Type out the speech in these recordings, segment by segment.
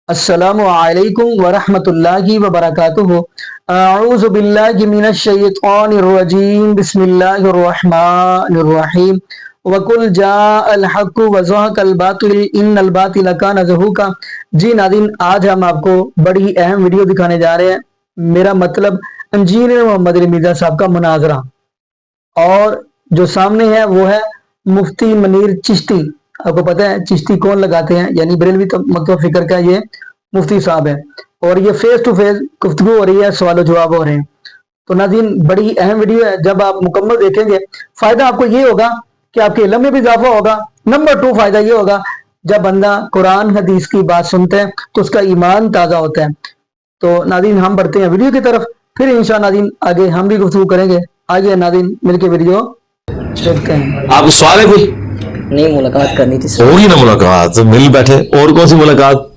अस्सलामु अलैकुम वरहमतुल्लाहि वबरकातुहू। अऊज़ु बिल्लाहि मिनश शैतानिर रजीम। बिस्मिल्लाहिर रहमानिर रहीम। वकुल जाअल हक़्क़ु व ज़हक़ल बातिल इन्नल बातिल कान ज़हूक़ा। जी नाज़रीन, आज हम आपको बड़ी अहम वीडियो दिखाने जा रहे हैं। मेरा मतलब इंजीनियर मोहम्मद अली मिर्ज़ा साहब का मुनाज़रा, और जो सामने है वो है मुफ्ती मनीर चिश्ती। आपको पता है चिश्ती कौन लगाते हैं, यानी बरेलवी तो मकतब फिक्र का ये मुफ्ती साहब है, और ये फेस टू फेस गुफ्तगू हो रही है, सवाल जवाब हो रहे हैं। तो नाज़रीन, बड़ी अहम वीडियो है। जब आप मुकम्मल देखेंगे फायदा आपको ये होगा कि आपके इल्म में भी इजाफा होगा। नंबर 2 फायदा ये होगा, जब बंदा कुरान हदीस की बात सुनता है तो उसका ईमान ताज़ा होता है। तो नाज़रीन, हम बढ़ते हैं वीडियो की तरफ, फिर इंशाअल्लाह नाज़रीन आगे हम भी गुफ्तगू करेंगे। आगे नाज़रीन मिलके वीडियो देखते हैं। आपको सवाल है कोई? नहीं, मुलाकात करनी थी सर। होगी ना मुलाकात, मिल बैठे, और कौन सी मुलाकात?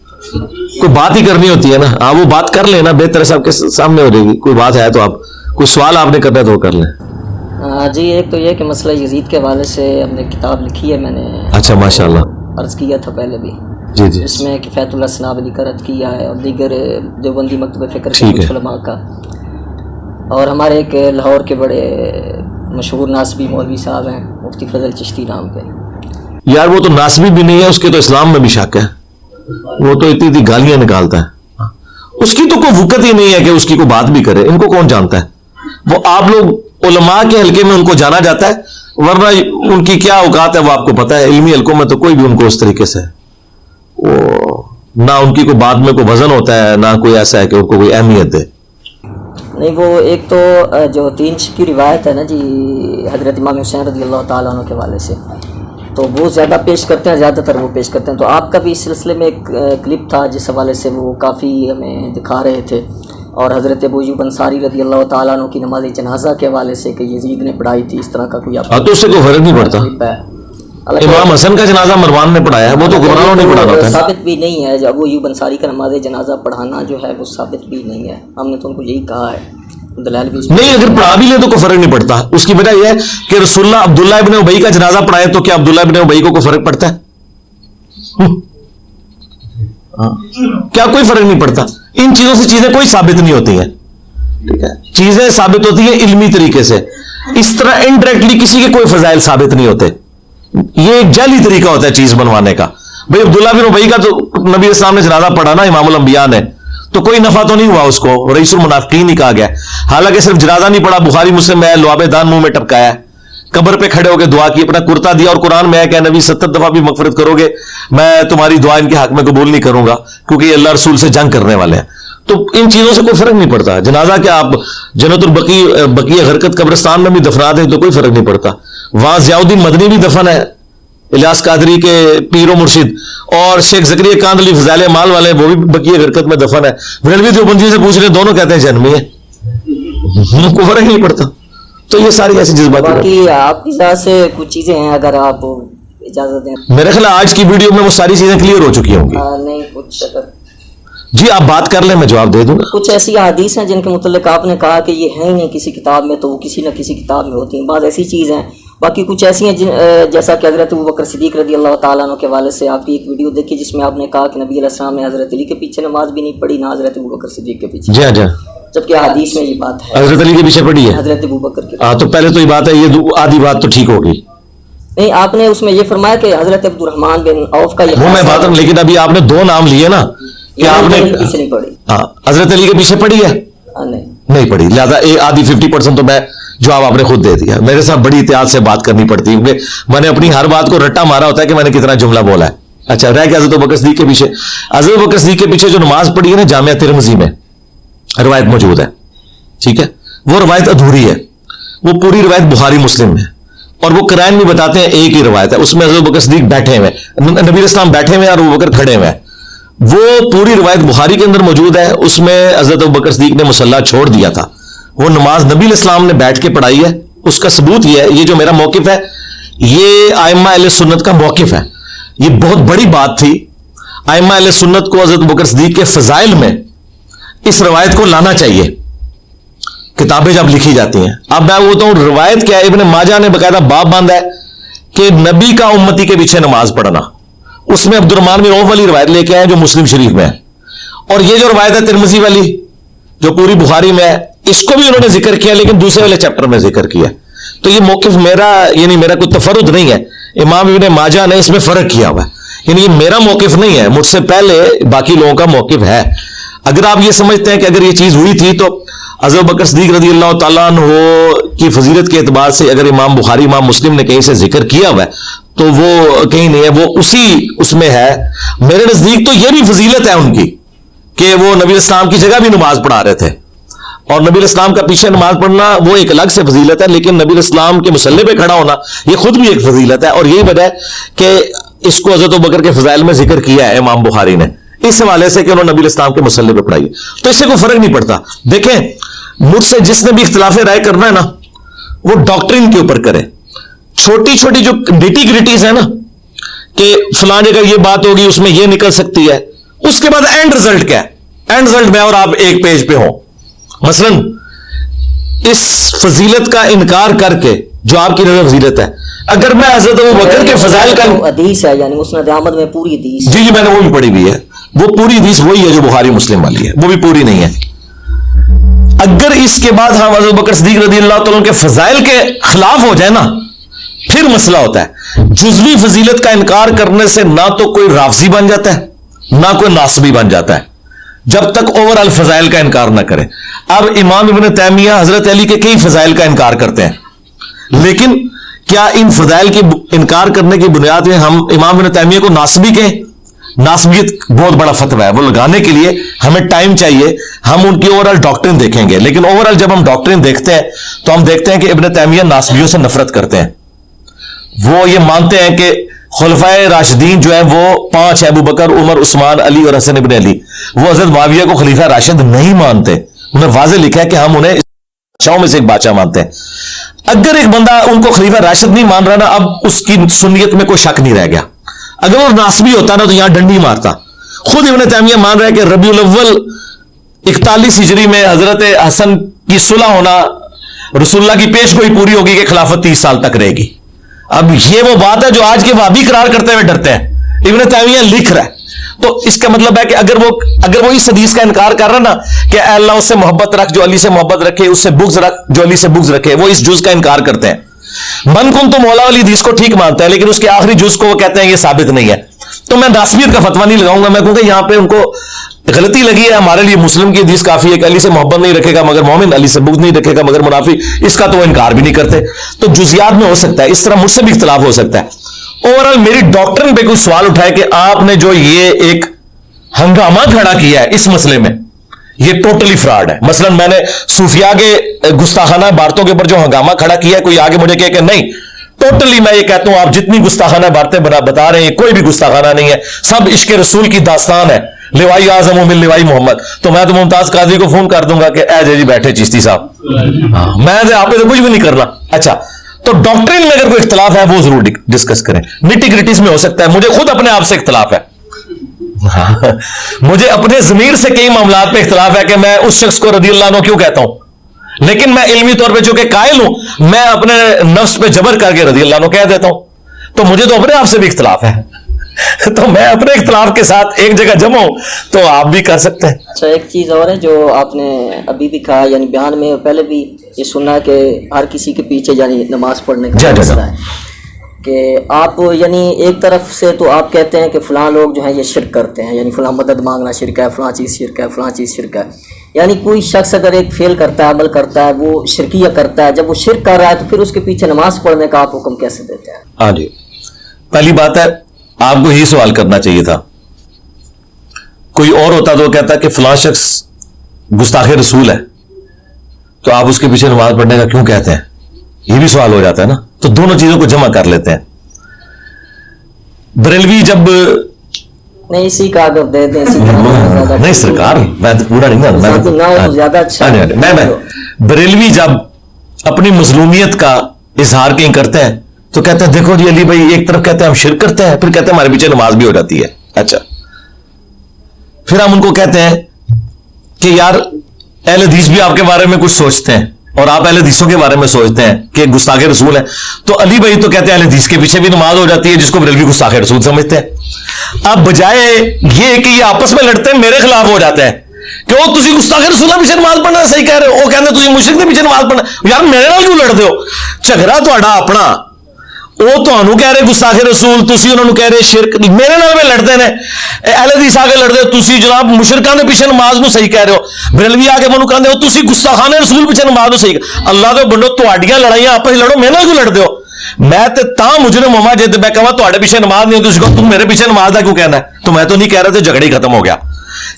कोई बात ही करनी होती है ना। आप वो बात कर लेना, बेहतर से आपके सामने हो जाएगी। कोई बात है तो आप, कोई सवाल आपने करना है तो कर लें। जी, एक तो ये कि मसला यजीद के हवाले से हमने किताब लिखी है मैंने। अच्छा, माशाल्लाह। अर्ज किया था पहले भी जी जी। इसमें किफ़ायतुल्लाह सनाब अली का रद्द किया है और दीगर देवबंदी मकतब फ़िक्र के कुछ उलमा का, और हमारे एक लाहौर के बड़े मशहूर नासबी मौलवी साहब हैं मुफ्ती फजल चिश्ती नाम के। यार वो तो नासबी भी नहीं है, उसके तो इस्लाम में भी शक है। वो तो इतनी गालियां निकालता है, उसकी तो कोई वुकत ही नहीं है कि उसकी कोई बात भी करे। इनको कौन जानता है? वो आप लोग उलमा के हल्के में उनको जाना जाता है, वरना उनकी क्या औकात है वो आपको पता है। इल्मी हल्कों में तो कोई भी उनको उस तरीके से वो ना उनकी कोई बात में कोई वजन होता है, ना कोई ऐसा है कि उनको कोई अहमियत है। नहीं, वो एक तो जो 3 की रिवायत है ना जी, हज़रत इमाम हुसैन रज़ी अल्लाह ताला अन्हु के वाले से, तो वो ज़्यादा पेश करते हैं, ज़्यादातर वो पेश करते हैं। तो आपका भी इस सिलसिले में एक क्लिप था जिस हवाले से वो काफ़ी हमें दिखा रहे थे, और हज़रत अबू अय्यूब अंसारी रज़ी अल्लाह ताला अन्हु की नमाज जनाजा के हवाले से कि यजीद ने पढ़ाई थी, इस तरह का कोई आप तो उससे कोई फर्क नहीं पड़ता। इमाम हसन का जनाजा मरवान ने पढ़ाया है, वो तो कुरान नहीं पढ़ाना होता है। साबित भी नहीं है जब अबू अय्यूब अंसारी का नमाज जनाजा पढ़ाना जो है वो साबित भी नहीं है। हमने तो उनको यही कहा है, दलाल भी नहीं, अगर पढ़ा भी ले तो कोई फर्क नहीं पड़ता। उसकी वजह यह है कि रसूलुल्लाह अब्दुल्लाह इब्न उबई का जनाजा पढ़ाए, तो क्या अब्दुल्लाह इब्न उबई को कोई फर्क पड़ता है? क्या कोई फर्क नहीं पड़ता। इन चीजों से चीजें कोई साबित नहीं होती हैं, ठीक है। चीजें साबित होती हैं इल्मी तरीके से। इस तरह इनडायरेक्टली किसी के कोई फजाइल साबित नहीं होते। ये एक जाली तरीका होता है चीज बनवाने का। भाई अब्दुल्लाह बिन उबई का तो नबी इस्लाम ने जनाजा पढ़ा ना, इमामुल अंबिया ने, तो कोई नफा तो नहीं हुआ उसको, रईसुल मुनाफिकीन ही कहा गया। हालांकि सिर्फ जनाजा नहीं पढ़ा, बुखारी मुस्लिम में लुआबे दान मुंह में टपकाया, कब्र पे खड़े होकर दुआ की, अपना कुर्ता दिया, और कुरान में है कि नबी 70 दफा भी मगफरत करोगे मैं तुम्हारी दुआ इनके हक में कबूल नहीं करूंगा, क्योंकि ये अल्लाह रसूल से जंग करने वाले हैं। तो इन चीजों से कोई फर्क नहीं पड़ता। जनाजा क्या आप जन्नतुल बकी गरकत कब्रिस्तान में भी दफना दें तो कोई फर्क नहीं पड़ता। वहां ज़ियाउद्दीन मदनी भी दफन है, इलियास कादरी के पीरो मुर्शिद, और शेख ज़करिया कांदली फज़ाइल माल वाले वो भी बकी गरकत में दफन है। बरेलवी देवबंदी से पूछ रहे, दोनों कहते हैं जन्मी है, कोई फर्क नहीं पड़ता। तो ये सारी ऐसी जज्बात, बाकी आपकी तरह से कुछ चीजें हैं, अगर आप इजाजत दें। मेरे ख्याल आज की वीडियो में वो सारी चीजें क्लियर हो चुकी होंगी। नहीं, कुछ अगर जी आप बात कर लें, मैं जवाब दे दूंगा। कुछ ऐसी हदीस हैं जिनके मुतल्लिक आपने कहा कि ये है ही नहीं किसी किताब में, तो वो किसी न किसी किताब में होती हैं। बाद ऐसी चीज़ हैं, बाकी कुछ ऐसी हैं जैसा कि हज़रत अबू बकर सिद्दीक़ रज़ी अल्लाह ताला अन्हु के हवाले से आपकी एक वीडियो देखी जिसमें आपने कहा कि नबी अलैहि सलाम ने हज़रत अली के पीछे नमाज भी नहीं पढ़ी, ना हज़रत अबू बकर सिद्दीक़ के पीछे। जी जी, जबकि हदीस में ये बात है हज़रत अली के पीछे पढ़ी है, हज़रत अबू बकर के। हाँ, तो पहले तो ये बात है, ये आधी बात तो ठीक होगी। नहीं, आपने उसमें ये फरमाया कि हज़रत अब्दुर्रहमान बिन औफ का वो मैं बात, लेकिन अभी आपने 2 नाम लिए ना कि आपने पीछे नहीं पढ़ी। हाँ, हज़रत अली के पीछे पढ़ी है? नहीं पढ़ी, लिहाजा आधी 50% तो मैं जवाब आपने खुद दे दिया। मेरे साथ बड़ी एहतियात से बात करनी पड़ती है, क्योंकि मैंने अपनी हर बात को रट्टा मारा होता है कि मैंने कितना जुमला बोला है। अच्छा, रह गया हज़रत बकर सिद्दीक़ के पीछे। हज़रत बकर सिद्दीक़ के पीछे जो नमाज पढ़ी है ना, जामिया तिरमिज़ी में रवायत मौजूद है, ठीक है। वो रवायत अधूरी है, वो पूरी रवायत बुखारी मुस्लिम में, और वो कराइन भी बताते हैं एक ही रवायत है। उसमें हज़रत बकर सिद्दीक़ बैठे हुए, नबी इस्लाम बैठे हुए और अबू बकर खड़े हुए। वो पूरी रवायत बुखारी के अंदर मौजूद है। उसमें हज़रत अबू बकर सिद्दीक़ ने मुसल्ला छोड़ दिया था, वो नमाज नबी इस्लाम ने बैठ के पढ़ाई है। उसका सबूत ये है, ये जो मेरा मौकिफ है, ये आइम्मा अहले सुन्नत का मौकिफ है। ये बहुत बड़ी बात थी आइम्मा अहले सुन्नत को हज़रत बकर सिद्दीक़ के फजाइल में इस रवायत को लाना चाहिए, किताबें जब लिखी जाती हैं। अब मैं वो तो रवायत क्या है, इब्न माजा ने बकायदा बाब बांधा है कि नबी का उम्मती के पीछे नमाज पढ़ना। उसमें अब्दुर्रहमान बिन औफ वाली रवायत लेके आए जो मुस्लिम शरीफ में है। और ये जो रवायत है तिरमिज़ी वाली जो पूरी बुखारी में है, इसको भी उन्होंने जिक्र किया लेकिन दूसरे वाले चैप्टर में जिक्र किया। तो ये मौकिफ मेरा, यानी मेरा कोई तफरुद नहीं है, इमाम इब्ने माजा ने इसमें फर्क किया हुआ है, यानी ये मेरा मौकिफ नहीं है, मुझसे पहले बाकी लोगों का मौकिफ है। अगर आप ये समझते हैं कि अगर ये चीज हुई थी तो हज़रत बकर सिद्दीक़ रज़ी अल्लाह तआला अन्हु की फजीलत के एतबार से अगर इमाम बुखारी इमाम मुस्लिम ने कहीं से जिक्र किया हुआ है तो वो कहीं नहीं है, वो उसी उसमें है। मेरे नजदीक तो ये भी फजीलत है उनकी कि वो नबी इस्लाम की जगह भी नमाज पढ़ा रहे थे, और नबी इस्लाम का पीछे नमाज पढ़ना वो एक अलग से फजीलत है, लेकिन नबी इस्लाम के मुसल्ले पे खड़ा होना ये खुद भी एक फजीलत है। और यही वजह है कि इसको हज़रत अबू बकर के फजाइल में जिक्र किया है इमाम बुखारी ने इस हवाले से कि उन्होंने नबी इस्लाम के मुसल्ले पे पढ़ाई। तो इससे कोई फर्क नहीं पड़ता। देखें, मुझसे जिसने भी इख्तिलाफ राय करना है ना, वो डॉक्ट्रिन के ऊपर करे। छोटी छोटी जो निटी ग्रिटीज है ना कि फलां जगह ये बात होगी उसमें ये निकल सकती है, उसके बाद एंड रिजल्ट क्या है, एंड रिजल्ट में और आप एक पेज पे हो। मसलन इस फजीलत का इनकार करके जो आपकी नजर फजीलत है, अगर मैं हज़रत अबू बकर के फजाइल का हदीस है, यानी मुस्नद अहमद में पूरी हदीस, जी मैंने वो भी पढ़ी हुई है, वो पूरी हदीस वही है जो बुखारी मुस्लिम वाली है, वो भी पूरी नहीं है। अगर इसके बाद हम हज़रत बकर सिद्दीक़ रज़ी अल्लाह तआला के फजाइल के खिलाफ हो जाए ना, फिर मसला होता है। जुज़वी फजीलत का इनकार करने से ना तो कोई राफजी बन जाता है ना कोई नासबी बन जाता है, जब तक ओवरऑल फजाइल का इनकार ना करे। अब इमाम इब्न तैमिया हजरत अली के कई फजाइल का इनकार करते हैं, लेकिन क्या इन फजाइल की इनकार करने की बुनियाद में हम इमाम इब्न तैमिया को नासबी कहें? नासबियत बहुत बड़ा फतवा है, वो लगाने के लिए हमें टाइम चाहिए। हम उनकी ओवरऑल डॉक्ट्रिन देखेंगे, लेकिन ओवरऑल जब हम डॉक्ट्रिन देखते हैं तो हम देखते हैं कि इब्न तैमिया नासबियों से नफरत करते हैं। वो ये मानते हैं कि खुलफाए राशिदीन जो है वो 5 है, अबू बकर, उमर, उस्मान, अली और हसन इब्न अली, वो हजरत मुआविया को खलीफा राशिद नहीं मानते। उन्हें वाज़ेह लिखा है कि हम उन्हें बादशाहों में से एक बादशाह मानते हैं। अगर एक बंदा उनको खलीफा राशिद नहीं मान रहा ना, अब उसकी सुन्नियत में कोई शक नहीं रह गया। अगर वो नासबी होता ना तो यहां डंडी मारता। खुद इब्न तैमिया मान रहा है कि रबीउल अव्वल 41 हिजरी में हजरत हसन की सुलह होना, रसूलुल्लाह की पेशगोई पूरी होगी कि खिलाफत 30 साल तक रहेगी। अब ये वो बात है जो आज के वाबी करार करते हुए डरते हैं, इब्न तैमिया लिख रहा है। तो इसका मतलब है कि अगर वो इस हदीस का इनकार कर रहा ना कि अल्लाह उससे मोहब्बत रख जो अली से मोहब्बत रखे, उससे बुग़्ज़ रख जो अली से बुग़्ज़ रखे, वो इस जुज़ का इनकार करते हैं। मन कुन तो मौला वाली हदीस को ठीक मानता है, लेकिन उसके आखिरी जुज़ को वो कहते हैं ये साबित नहीं है। तो मैं नासबियत का फतवा नहीं लगाऊंगा, मैं कहूंगा यहां पे उनको गलती लगी है। हमारे लिए मुस्लिम की हदीस काफी है कि अली से मोहब्बत नहीं रखेगा मगर मोमिन, अली से बुग़्ज़ नहीं रखेगा मगर मुनाफिक, इसका तो वो इनकार भी नहीं करते। तो जुज़ियात में हो सकता है, इस तरह मुझसे भी इख्तिलाफ हो सकता है। ओवरऑल मेरी डॉक्ट्रिन पे कोई सवाल उठाए कि आपने जो ये एक हंगामा खड़ा किया है इस मसले में, ये टोटली फ्रॉड है। मसलन मैंने सूफिया के गुस्ताखाना बातों के ऊपर जो हंगामा खड़ा किया है, कोई आगे मुझे कहे कि नहीं, टोटली मैं ये कहता हूं आप जितनी गुस्ताखाना बातें बता रहे हैं कोई भी गुस्ताखाना नहीं है, सब इश्क रसूल की दास्तान है, लिवाई आजम मिल लिवाई मोहम्मद। तो मैं तो मुमताज काजी को फोन कर दूंगा कि ऐ जी बैठे चिश्ती साहब, मैं आपने तो कुछ भी नहीं करना। अच्छा, तो डॉक्ट्रिन में अगर कोई इख्तिलाफ है वो जरूर डिस्कस करें। निटी ग्रिटीज में हो सकता है, मुझे खुद अपने आप से इख्तिलाफ है, मुझे अपने ज़मीर से कई मामलात पे इख्तिलाफ है कि मैं उस शख्स को रज़ी अल्लाह अन्हु क्यों कहता हूं, लेकिन मैं इल्मी तौर पे चूंकि कायल हूं, मैं अपने नफ्स पे जबर करके रज़ी अल्लाह अन्हु कह देता हूं। तो मुझे तो अपने आप से भी इख्तिलाफ है तो मैं अपने इख्तिलाफ के साथ एक जगह जमा हूं, तो आप भी कर सकते हैं। अच्छा, एक चीज़ और है जो आपने अभी भी कहा, यानी बयान में पहले भी ये सुना कि हर किसी के पीछे यानी नमाज पढ़ने का मसला है कि आप यानी एक तरफ से तो आप कहते हैं कि फ़लाँ लोग जो हैं ये शिरक करते हैं, यानी फ़लाँ मदद मांगना शिरक है, फ़लाँ चीज़ शिरक है, फ़लाँ चीज़ शिरक है। यानी कोई शख्स अगर एक फेल करता है, अमल करता है, वो शिरकिया करता है, जब वो शिरक कर रहा है तो फिर उसके पीछे नमाज पढ़ने का आप हुक्म कैसे देते हैं? हाँ जी, पहली बात है आपको यही सवाल करना चाहिए था। कोई और होता तो कहता कि फलां शख्स गुस्ताखे रसूल है तो आप उसके पीछे नमाज पढ़ने का क्यों कहते हैं, ये भी सवाल हो जाता है ना। तो दोनों चीजों को जमा कर लेते हैं। बरेलवी जब नहीं इसी का अगर दे दें नहीं सरकार, मैं तो पूरा नहीं ना ज्यादा अच्छा। मैं बरेलवी जब अपनी मजलूमियत का इजहार कहीं करते हैं तो कहते हैं देखो जी अली भाई, एक तरफ कहते हैं हम शिरक करते हैं, फिर कहते हैं हमारे पीछे नमाज भी हो जाती है। अच्छा, फिर हम उनको कहते हैं कि यार अहले हदीस भी आपके बारे में कुछ सोचते हैं और आप अहले हदीसों के बारे में सोचते हैं कि गुस्ताखे रसूल है, तो अली भाई तो कहते हैं अहले हदीस के पीछे भी नमाज हो जाती है, जिसको बरेलवी गुस्ताखे रसूल समझते हैं। अब बजाय ये कि ये आपस में लड़ते हैं, मेरे खिलाफ हो जाते हैं कि वो तुसी गुस्ताखे रसूल पीछे नमाज पढ़ना सही कह रहे हो, वो कहते तुसी मुशरिक के पीछे नमाज पढ़ना। यार मेरे नाल क्यों लड़ते हो? झगड़ा तुहाडा अपना, वो ਤੁਹਾਨੂੰ कह रहे गुस्ताखे रसूल, तुसी उन्होंने कह रहे शिरक, मेरे नाल में लड़ते हैं। अहले हदीस आके लड़ते हो, तुसी जनाब मुशरिकां दे पीछे नमाज ਨੂੰ सही कह रहे हो। बरेलवी आके ਮੈਨੂੰ ਕਹਿੰਦੇ ਹੋ ਤੁਸੀਂ गुस्ताखाने रसूल पीछे नमाज ਨੂੰ सही। अल्लाह दे बंदो ਤੁਹਾਡੀਆਂ लड़ाइयां आपस में लड़ो, मेरे नाल क्यों लड़ते हो? मैं तो ता मुजरिम होवा जे मैं कहां ਤੁਹਾਡੇ पीछे नमाज नहीं होती, तुम मेरे पीछे नमाज दा क्यों कहना है? तो मैं तो नहीं कह रहा था, झगड़ा ही खत्म हो गया।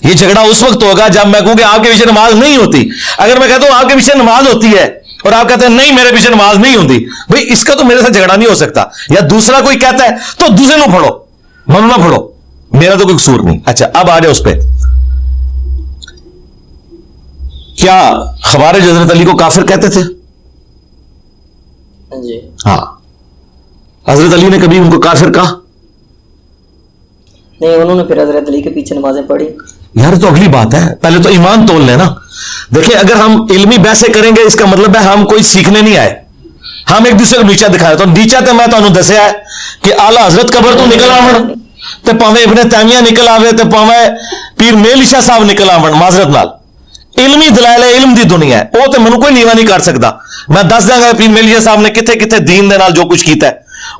ये झगड़ा उस वक्त होगा जब मैं कहूं कि आपके पीछे नमाज नहीं होती। अगर मैं कहता हूं आपके पीछे नमाज होती है और आप कहते हैं नहीं मेरे पीछे नमाज नहीं होती, भाई इसका तो मेरे साथ झगड़ा नहीं हो सकता। या दूसरा कोई कहता है तो दूसरे को फड़ो, मनु ना फड़ो, मेरा तो कोई कसूर नहीं। अच्छा अब आ जाओ उस पर, क्या खवारिज हजरत अली को काफिर कहते थे? जी हाँ, हजरत अली ने कभी उनको काफिर कहा? नहीं, उन्होंने फिर हजरत अली के पीछे नमाजें पढ़ी। यार तो अगली बात है, पहले तो ईमान तोल लेना। देखिए अगर हम इल्मी बहसें करेंगे इसका मतलब है हम कोई सीखने नहीं आए, हम एक दूसरे को नीचा दिखाए। तो नीचा तो मैं तुहानू दसिया है कि आला हजरत कबर तो निकल आवन, ते भावें इब्ने तैमिया निकल आवे, ते भावें पीर मेल ईशा साहब निकल आवन, माजरत नाल इल्मी दलाइल है, इल्म दी दुनिया है, वो तो मैनू कोई नीवा नहीं कर सकता। मैं दस देंगा पीर मेल ईशा साहब ने किथे किथे दीन दे नाल जो कुछ किया है,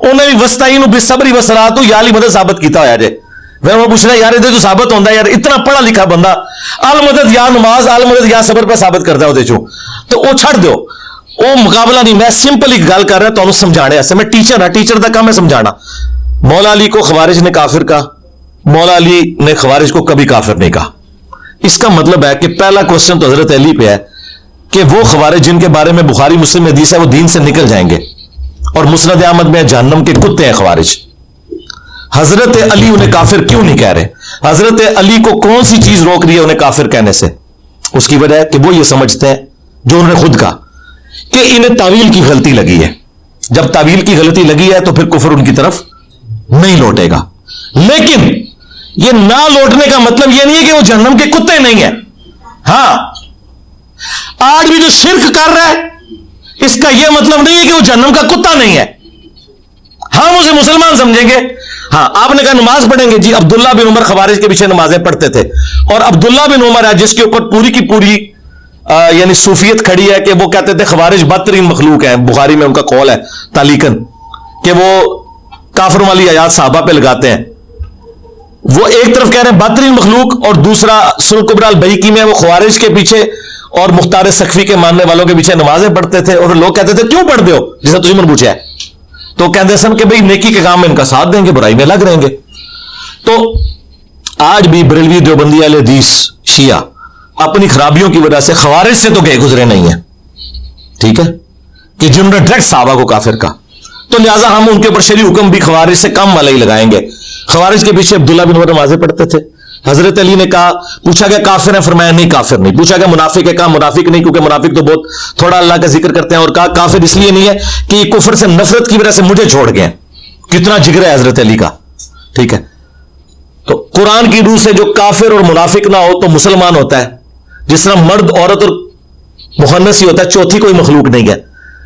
उन्हें भी वस्ताई बेसबरी वसरात याली मदद साबित किया होया जे। वह मैं पूछना यार ये तो साबित होता है यार, इतना पढ़ा लिखा बंदा अल मदद या नमाज अल मदद या सबर पे साबित करता है, तो वो छड़ दो, वो मुकाबला नहीं। मैं सिंपल एक गल कर रहा हूं समझाने, मैं टीचर हाँ, टीचर का काम है समझाना। मौला अली को खवारिज ने काफिर कहा, मौला अली ने खवारिज को कभी काफिर नहीं कहा। इसका मतलब है कि पहला क्वेश्चन तो हजरत अली पे है कि वो खवारिज जिनके बारे में बुखारी मुस्लिम में हदीस है वो दीन से निकल जाएंगे, और मुस्नद अहमद में जहन्नम के कुत्ते हैं खवारिज। हजरत अली उन्हें काफिर क्यों नहीं कह रहे? हजरत अली को कौन सी चीज रोक रही है उन्हें काफिर कहने से? उसकी वजह है कि वो ये समझते हैं जो उन्होंने खुद कहा कि इन्हें तावील की गलती लगी है। जब तावील की गलती लगी है तो फिर कुफर उनकी तरफ नहीं लौटेगा। लेकिन ये ना लौटने का मतलब यह नहीं है कि वो जहन्नम के कुत्ते नहीं है। हां, आज भी जो शिर्क कर रहा है इसका यह मतलब नहीं है कि वो जहन्नम का कुत्ता नहीं है। हम उसे मुसलमान समझेंगे। हाँ, आपने कहा नमाज पढ़ेंगे जी, अब्दुल्ला बिन उमर खवारिज के पीछे नमाजें पढ़ते थे, और अब्दुल्ला बिन उमर है जिसके ऊपर पूरी की पूरी यानी सूफियत खड़ी है कि वो कहते थे खवारिज बदतरीन मखलूक है। बुखारी में उनका कौल है तालीकन कि वो काफिर वाली आयात साहबा पे लगाते हैं। वो एक तरफ कह रहे हैं बदतरीन मखलूक, और दूसरा सुन कुबरा बहीकी में वो खवारिज के पीछे और मुख्तार सखफी के मानने वालों के पीछे नमाजें पढ़ते थे। और लोग कहते थे क्यों पढ़ते हो, जैसा तुझे मन पूछा है, तो कहते सन कि भाई नेकी के काम में इनका साथ देंगे, बुराई में लग रहेंगे। तो आज भी बरेलवी देवबंदी अहले हदीस शिया अपनी खराबियों की वजह से खवारिज से तो गए गुजरे नहीं है, ठीक है, कि जिन्होंने डायरेक्ट साहबा को काफिर कहा। तो लिहाजा हम उनके ऊपर शरीय हुक्म भी खवारिज से कम वाला ही लगाएंगे। खवारिज के पीछे अब्दुल्ला बिन उमर नमाजें पढ़ते थे। हजरत अली ने कहा, पूछा गया काफिर है, फरमाया नहीं काफिर नहीं। पूछा गया मुनाफिक है, कहा मुनाफिक नहीं, क्योंकि मुनाफिक तो बहुत थोड़ा अल्लाह का जिक्र करते हैं। और कहा काफिर इसलिए नहीं है कि कुफर से नफरत की वजह से मुझे छोड़ गए। कितना जिक्र है हजरत अली का, ठीक है। तो कुरान की रूह से जो काफिर और मुनाफिक ना हो तो मुसलमान होता है। जिस तरह मर्द औरत और मुहन्नस ही होता है, चौथी कोई मखलूक नहीं है।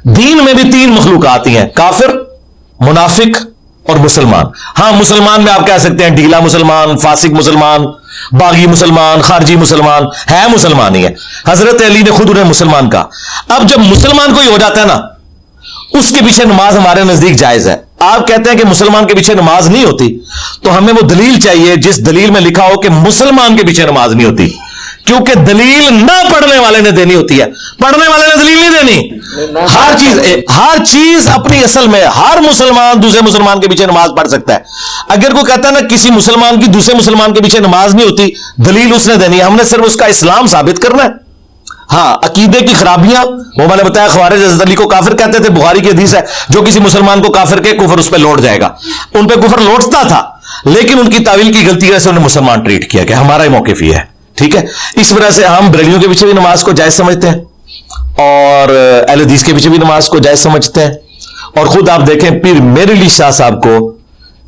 दीन में भी तीन मखलूक आती हैं, काफिर, मुनाफिक और मुसलमान। हां, मुसलमान में आप कह सकते हैं ढीला मुसलमान, फासिक मुसलमान, बागी मुसलमान, खारजी मुसलमान, है मुसलमान ही है। हजरत अली ने खुद उन्हें मुसलमान कहा। अब जब मुसलमान कोई हो जाता है ना, उसके पीछे नमाज हमारे नजदीक जायज है। आप कहते हैं कि मुसलमान के पीछे नमाज नहीं होती, तो हमें वो दलील चाहिए जिस दलील में लिखा हो कि मुसलमान के पीछे नमाज नहीं होती, क्योंकि दलील ना पढ़ने वाले ने देनी होती है, पढ़ने वाले ने दलील नहीं देनी। हर चीज अपनी असल में हर मुसलमान दूसरे मुसलमान के पीछे नमाज पढ़ सकता है। अगर कोई कहता है ना किसी मुसलमान की दूसरे मुसलमान के पीछे नमाज नहीं होती, दलील उसने देनी है, हमने सिर्फ उसका इस्लाम साबित करना है। हाँ, अकीदे की खराबियां, वो मैंने बताया खवारिज हज़रत अली को काफिर कहते थे। बुखारी की हदीस है, जो किसी मुसलमान को काफिर के कुफर उस पर लौट जाएगा। उन पर कुफर लौटता था, लेकिन उनकी तावील की गलती से उन्हें मुसलमान ट्रीट किया गया। हमारा ही मौकिफ ये है, ठीक है। इस वजह से हम बरेलियों के पीछे भी नमाज को जायज समझते हैं, और अहले हदीस के पीछे भी नमाज को जायज समझते हैं। और खुद आप देखें, पीर मेरे अली शाह साहब को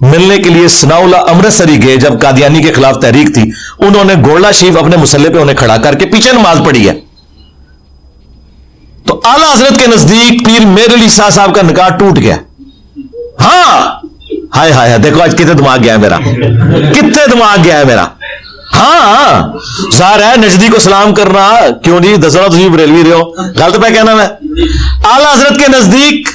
मिलने के लिए सनाउल्लाह अमृतसरी गए, जब कादियानी के खिलाफ तहरीक थी, उन्होंने गोला शरीफ अपने मुसल्ले पे उन्हें खड़ा करके पीछे नमाज पढ़ी है। तो आला हजरत के नजदीक पीर मेरे अली शाह साहब का निकाह टूट गया। हां, हाय हाय हाय, देखो आज कितने दिमाग गया है मेरा, कितने दिमाग गया है मेरा। हाँ ज़ाहिर है नजदीक को सलाम करना क्यों नहीं, दसरा तुझी बरेलवी रहे हो, गलत पे कहना मैं। आला हजरत के नजदीक,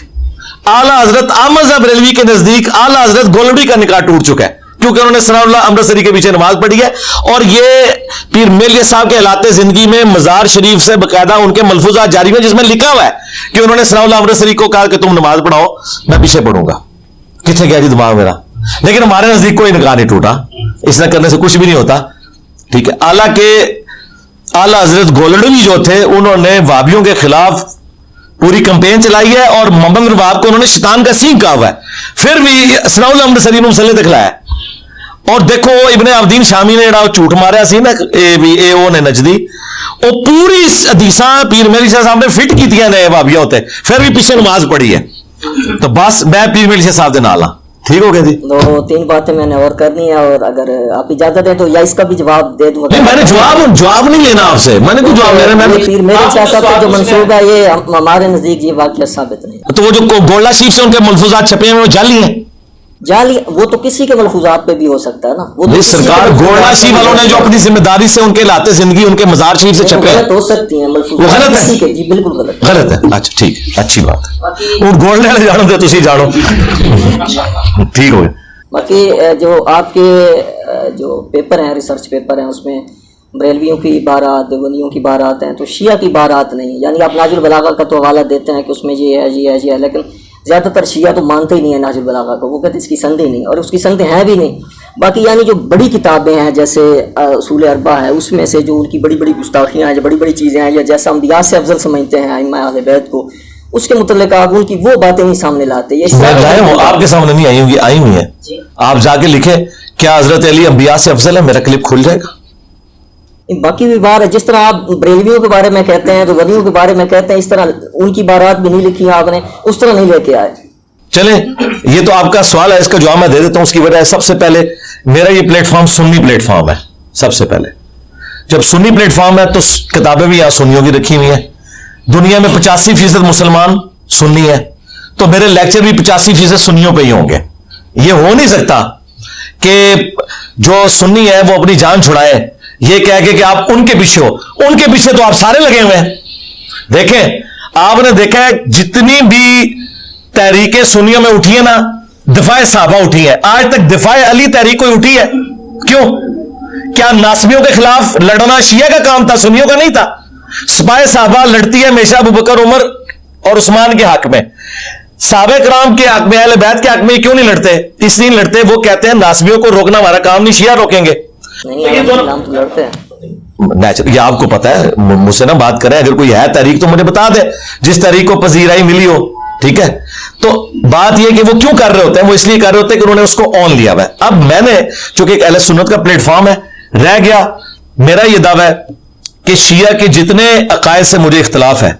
आला हजरत अहमद साहब बरेलवी के नजदीक आला हजरत गोलड़ी का निकाह टूट चुका है, क्योंकि उन्होंने सनाउल्लाह अमृतसरी के पीछे नमाज पढ़ी है। और ये पीर मेलिया साहब के हालाते जिंदगी में मजार शरीफ से बकायदा उनके मलफूजात जारी हुए, जिसमें लिखा हुआ है कि उन्होंने सनाउल्लाह अमृतसरी को कहा कि तुम नमाज पढ़ाओ, मैं पीछे पढ़ूंगा। कितने गया जी दिमाग मेरा। लेकिन हमारे नजदीक कोई निकाह नहीं टूटा, इस करने से कुछ भी नहीं होता, ठीक है। आला हजरत गोलड़ी जो थे उन्होंने वाबियों के खिलाफ पूरी कैंपेन चलाई है और मोहम्मद नवाब को उन्होंने शैतान का सींग कहा हुआ है, फिर भी सनाउल्लाह अमृतसरी ने मुसल्ले दिखलाया। और देखो इब्ने अब्दीन शामी ने जड़ा झूठ मारिया सी ना ए ने नजदी, वो पूरी हदीसा पीर मेरी शाह साहब ने फिट की ने वाबिया होते, फिर भी पीछे नमाज पढ़ी है। तो बस मैं पीर मेरी शाह साहब के नाल हाँ, ठीक हो गया जी। दो तीन बातें मैंने और करनी है, और अगर आप इजाजत दें तो या इसका भी जवाब दे दूंगा। नहीं मैंने जवाब नहीं लेना आपसे, मैंने कुछ जवाब लेना। मैं पीर मेरे शाह साहब का जो मंसूब है ये हमारे नजदीक ये वाकई साबित नहीं। तो वो जो गोला शीफ से उनके मलफूजात छपे हैं वो जाली हैं, जाली वो तो किसी के मलफूजात पे भी हो सकता है ना। वो तो सरकार गोला शीफ वालों ने जो अपनी जिम्मेदारी से उनके लाते जिंदगी उनके मजार शरीफ से छपे हैं, हो सकती है वो गलत है जी, बिल्कुल गलत है। अच्छा ठीक है, अच्छी बात है। उन गोल्ड वाले जानो तो तुसी जानो, ठीक हो गया। बाकी जो आपके जो पेपर हैं, रिसर्च पेपर हैं, उसमें बरेलवियों की बारात, देवबंदियों की बारात हैं, तो शिया की बारात नहीं। यानी आप नाजुल बलागा का तो हवाला देते हैं कि उसमें ये है ये है ये है, लेकिन ज़्यादातर शिया तो मानते ही नहीं है नाजुल बलागा को, वो कहते हैं इसकी संदेह नहीं, और उसकी संदेह हैं भी नहीं। बाकी यानी जो बड़ी किताबें हैं जैसे उसूल अरबा है, उसमें से जो उनकी बड़ी बड़ी गुस्ताखियाँ हैं, जो बड़ी बड़ी चीज़ें हैं, या जैसा हम दिया से अफजल समझते हैं इमाम अहले बैत को, उसके मुतल्लिक़ आप उनकी वो बातें नहीं सामने लाते। ये आपके सामने नहीं आई होंगी, आई हुई है, आप जाके लिखे क्या हजरत अली अंबिया से अफजल है, मेरा क्लिप खुल जाएगा। बाकी भी बार है, जिस तरह आप बरेलवियों के बारे में कहते हैं, तो वलियों के बारे में कहते हैं, इस तरह उनकी बारात भी नहीं लिखी आपने, उस तरह नहीं लेके आए। चले ये तो आपका सवाल है, इसका जवाब मैं दे देता हूं। उसकी वजह है सबसे पहले मेरा ये प्लेटफॉर्म सुन्नी प्लेटफॉर्म है। सबसे पहले जब सुन्नी प्लेटफॉर्म है तो किताबें भी यहां सुन्नियों की रखी हुई हैं। दुनिया में 85% मुसलमान सुन्नी है, तो मेरे लेक्चर भी 85% सुन्नियों पे ही होंगे। ये हो नहीं सकता कि जो सुन्नी है वो अपनी जान छुड़ाए ये कह के कि आप उनके पीछे हो। उनके पीछे तो आप सारे लगे हुए हैं। देखें आपने देखा है जितनी भी तहरीकें सुन्नियों में उठी है ना, दिफाए साहबा उठी है, आज तक दिफाए अली तहरीक कोई उठी है? क्यों? क्या नासबियों के खिलाफ लड़ना शिया का काम था, सुन्नियों का नहीं था? सिपाही साहबा लड़ती है हमेशा अबू बकर, उमर और उस्मान के हक में, साहबे कराम के हक में, अहले बैत के हक में क्यों नहीं लड़ते? इसलिए लड़ते, वो कहते हैं नासबियों को रोकना हमारा काम नहीं, शिया रोकेंगे। नहीं नाम तो लड़ते हैं नेचुरल, ये आपको पता है, मुझसे ना बात करें, अगर कोई है तहरीक तो मुझे बता दे जिस तहरीक को पजीराई मिली हो, ठीक है। तो बात यह कि वो क्यों कर रहे होते हैं, वो इसलिए कर रहे होते हैं कि उन्होंने उसको ऑन लिया हुआ है। अब मैंने चूंकि एक अहले सुन्नत का प्लेटफॉर्म है, रह गया मेरा यह दावा है कि शिया के जितने अकायद से मुझे इख्तलाफ है,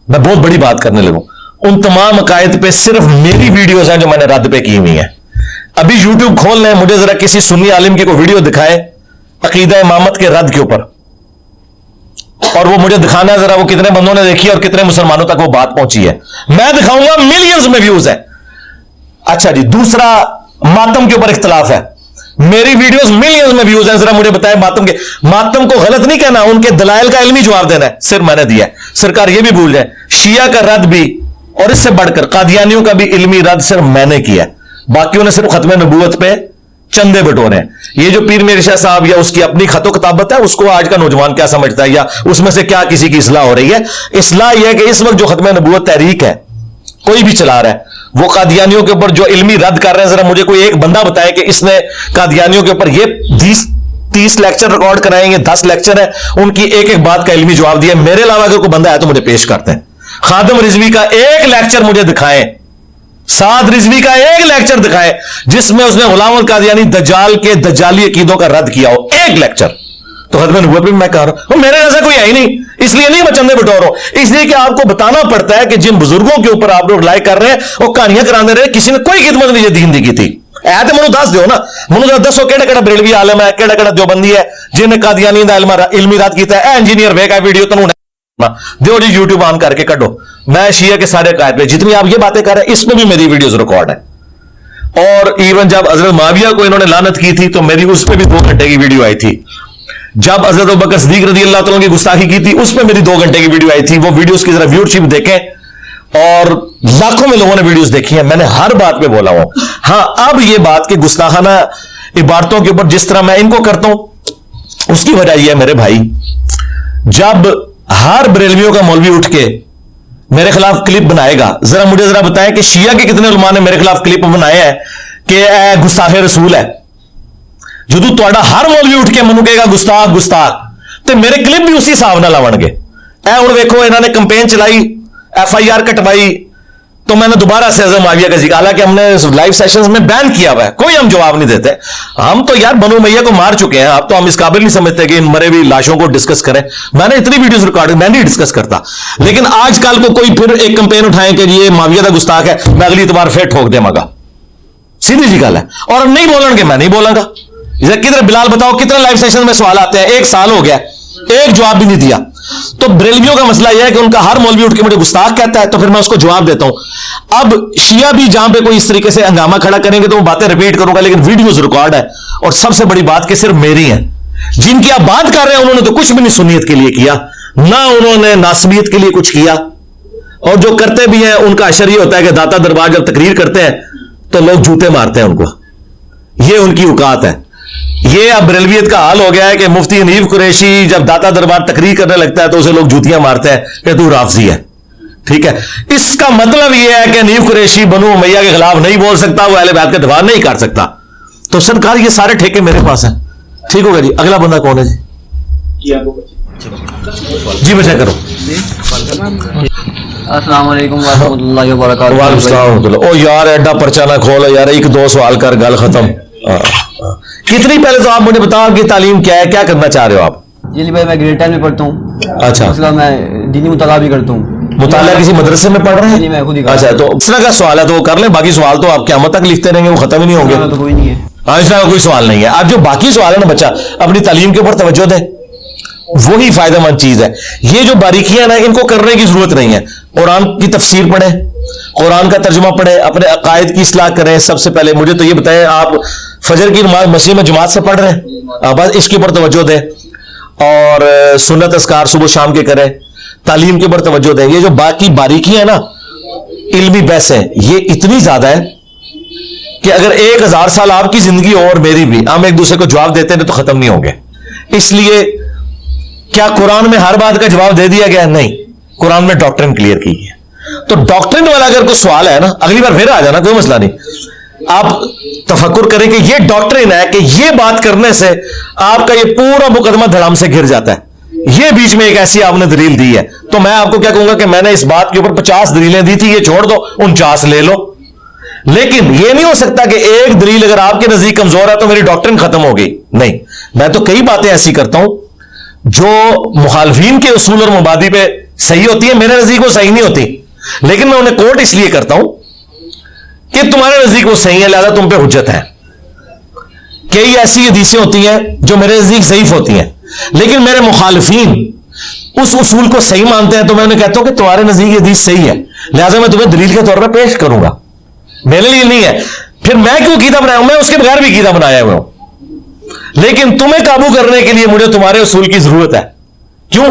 मैं बहुत बड़ी बात करने लगूं, उन तमाम अकायद पे सिर्फ मेरी वीडियोज हैं जो मैंने रद्द पे की हुई है। अभी यूट्यूब खोल लें, मुझे जरा किसी सुन्नी आलिम की कोई वीडियो दिखाए अकीदा इमामत के रद्द के ऊपर, और वो मुझे दिखाना है जरा वो कितने बंदों ने देखी और कितने मुसलमानों तक वो बात पहुंची है। मैं दिखाऊंगा मिलियंस में व्यूज है। अच्छा जी, दूसरा मातम के ऊपर इख्तलाफ है, मेरी वीडियोस मिलियंस में व्यूज हैं, जरा मुझे बताएं मातम के, मातम को गलत नहीं कहना, उनके दलाइल का इल्मी जवाब देना है, सिर्फ मैंने दिया है। सरकार ये भी भूल जाए शिया का रद्द भी और इससे बढ़कर कादियानियों का भी इल्मी रद्द सिर्फ मैंने किया, बाकियों ने सिर्फ खत्म नबूवत पे चंदे बटोरे हैं। ये जो पीर मेरे शाह साहब या उसकी अपनी खतो किताबत है, उसको आज का नौजवान क्या समझता है या उसमें से क्या किसी की इस्लाह हो रही है? इस्लाह यह है कि इस वक्त जो खत्म नबूवत तहरीक है कोई भी चला रहा है, वो कादियानियों के ऊपर जो इल्मी रद्द कर रहे हैं, जरा मुझे कोई एक बंदा बताए कि इसने कादियानियों के ऊपर ये 30 लेक्चर रिकॉर्ड कराएंगे, 10 लेक्चर है, उनकी एक एक बात का इल्मी जवाब दिया। मेरे अलावा अगर कोई बंदा है तो मुझे पेश करते हैं। खादिम रिजवी का एक लेक्चर मुझे दिखाएं, साद रिजवी का एक लेक्चर दिखाएं जिसमें उसने गुलाम कादियानी दज्जाल के दज्जाली अकीदों का रद्द किया हो, एक लेक्चर। तो खत्म नबूवत भी मैं कह रहा हूं, मेरे जैसा कोई है ही नहीं, इसलिए नहीं मैं चंदे बटोर रहा हूं, इसलिए कि आपको बताना पड़ता है कि जिन बुजुर्गों के ऊपर आप लोग लाइक कर रहे हैं वो कहानियां कराने रहे, किसी ने कोई खिदमत नहीं दीन दी की थी। ऐ तो मनु दस दो ना, मनु दसो केड़ा बरेलवी आलम है, केड़ा देवबंदी है जिन्हें कादियानी दा इल्मी रद्द किया है। इंजीनियर वेगा वीडियो तनु दो जी, यूट्यूब ऑन करके कटो। मैं शिया के सारे कायद पे जितनी आप ये बातें कर रहे हैं इसमें भी मेरी वीडियोस रिकॉर्ड है। और इवन जब हजरत माविया को इन्होंने लानत की थी तो मेरी उस पर भी 2 घंटे की वीडियो आई थी। जब हजरत अबू बकर सिद्दीक रज़ी अल्लाह तआला की गुस्ताखी की थी उस पर मेरी 2 घंटे की वीडियो आई थी। वो वीडियोस की जरा व्यूअरशिप देखें और लाखों में लोगों ने वीडियोस देखी हैं, मैंने हर बात पे बोला हूं। हां, अब ये बात कि गुस्ताखाना इबारतों के ऊपर जिस तरह मैं इनको करता हूं उसकी वजह यह है मेरे भाई, जब हर बरेलवियों का मौलवी उठ के मेरे खिलाफ क्लिप बनाएगा, जरा मुझे जरा बताएं कि शिया के कितने उलमा ने मेरे खिलाफ क्लिप बनाए हैं कि गुस्ताखे रसूल है। जो तुहाडा हर मौलवी उठ के मनु कहेगा गुस्ताख गुस्ताख, तो मेरे क्लिप भी उसी हिसाब नाल आवणगे। ऐ हुण वेखो, इन्होंने कंपेन चलाई, FIR कटवाई, तो मैंने दोबारा से हज़रत माविया का जिक्र, हालांकि हमने लाइव सेशंस में बैन किया हुआ है, कोई हम जवाब नहीं देते। हम तो यार बनु मैया को मार चुके हैं, अब तो हम इस काबिल नहीं समझते कि इन मरे हुई लाशों को डिस्कस करें। मैंने इतनी वीडियोस रिकॉर्ड, मैं नहीं डिस्कस करता, लेकिन आजकल को कोई फिर एक कंपेन उठाए कि ये माविया का गुस्ताख है, मैं अगली इतवार फिर ठोक देवांगा। सीधी सी गल है, और नहीं बोलेंगे मैं नहीं बोलांगा। किधर बिलाल बताओ कितने लाइव सेशन में सवाल आते हैं, 1 साल हो गया, एक जवाब भी नहीं दिया। तो बरेलवियों का मसला यह है कि उनका हर मौलवी उठ के मुझे गुस्ताख कहता है, तो फिर मैं उसको जवाब देता हूं। अब शिया भी जहां पे कोई इस तरीके से हंगामा खड़ा करेंगे तो वो बातें रिपीट करूंगा, लेकिन वीडियोस रिकॉर्ड है। और सबसे बड़ी बात कि सिर्फ मेरी है, जिनकी आप बात कर रहे हैं उन्होंने तो कुछ भी नहीं सुन्नियत के लिए किया, ना उन्होंने नासबियत के लिए कुछ किया, और जो करते भी हैं उनका अशर ये होता है कि दाता दरबार जब तकरीर करते हैं तो लोग जूते मारते हैं उनको, ये उनकी औकात है। ये अब बरेलवियत का हाल हो गया है कि मुफ्ती हनीफ कुरैशी जब दाता दरबार तकरीर करने लगता है तो उसे लोग जूतियां मारते हैं कि तू राफजी है। ठीक है, इसका मतलब यह है कि हनीफ कुरैशी बनु उमैया के खिलाफ नहीं बोल सकता, वो अहले बैत का दफा नहीं कर सकता। तो सरकार ये सारे ठेके मेरे पास हैं। ठीक होगा जी, अगला बंदा कौन है जी? जी बचा करो। अस्सलाम वालेकुम वरहमतुल्लाहि वबरकातुहू। वालेकुम सलाम। ओ यार एडा पर्चा ना खोलो यार, 1-2 सवाल कर गल खत्म। कितनी पहले तो आप मुझे बताओ कि तालीम क्या है, क्या करना चाह रहे हो आप? जी भाई, मैं ग्रेड 10 में पढ़ता हूँ। अच्छा, उसके बाद मैं दीनी मुताला भी करता हूँ। मुताला किसी मदरसे में पढ़ रहे हैं? जी मैं खुद ही। अच्छा, तो इस तरह का सवाल है तो वो कर लें, बाकी सवाल तो आप क़यामत तक लिखते रहेंगे, वो खत्म ही नहीं होंगे। तो कोई नहीं है। हाँ, इस तरह का कोई सवाल नहीं है। अब जो बाकी सवाल है ना, बच्चा अपनी तालीम के ऊपर तवज्जो दे, वही फायदेमंद चीज है। ये जो बारीकियां ना, इनको करने की जरूरत नहीं है। कुरान की तफसीर पढ़े, कुरान का तर्जुमा पढ़े, अपने अकायद की इस्लाह करें। सबसे पहले मुझे तो ये बताएं, आप फजर की नमाज मस्जिद में जमात से पढ़ रहे हैं? बस इसके ऊपर तवज्जो दें, और सुन्नत अस्कार सुबह शाम के करें, तालीम के ऊपर तवज्जो दें। ये जो बाकी बारीकियां है ना, इल्मी बहस है, ये इतनी ज्यादा है कि अगर 1000 साल आपकी जिंदगी और मेरी भी, हम एक दूसरे को जवाब देते हैं तो खत्म नहीं होंगे। इसलिए क्या कुरान में हर बात का जवाब दे दिया गया? नहीं, कुरान में डॉक्ट्रिन क्लियर की है। तो डॉक्ट्रिन वाला अगर कोई सवाल है ना, अगली बार फिर आ जाना, कोई मसला नहीं। आप तफक्कुर करें कि ये डॉक्ट्रिन है कि ये बात करने से आपका ये पूरा मुकदमा धड़ाम से घिर जाता है। ये बीच में एक ऐसी आपने दलील दी है, तो मैं आपको क्या कहूंगा कि मैंने इस बात के ऊपर 50 दलीलें दी थी, ये छोड़ दो, 49 ले लो। लेकिन यह नहीं हो सकता कि एक दलील अगर आपके नजदीक कमजोर है तो मेरी डॉक्ट्रिन खत्म हो गई। नहीं, मैं तो कई बातें ऐसी करता हूं जो मुखालफीन के उसूल और मुबादी पे सही होती है, मेरे नजदीक वो सही नहीं होती, लेकिन मैं उन्हें कोट इसलिए करता हूं कि तुम्हारे नजदीक वो सही है, लिहाजा तुम पे हुज्जत है। कई ऐसी हदीसें होती हैं जो मेरे नजदीक ज़ईफ होती हैं, लेकिन मेरे मुखालफीन उस उसूल को सही मानते हैं, तो मैं उन्हें कहता हूं कि तुम्हारे नजदीक ये हदीस सही है, लिहाजा मैं तुम्हें दलील के तौर पर पेश करूंगा। मेरे लिए नहीं है, फिर मैं क्यों कीदा बनाया हूं? मैं उसके बगैर भी कीदा बनाया हुआ हूं, लेकिन तुम्हें काबू करने के लिए मुझे तुम्हारे उसूल की जरूरत है। क्यों?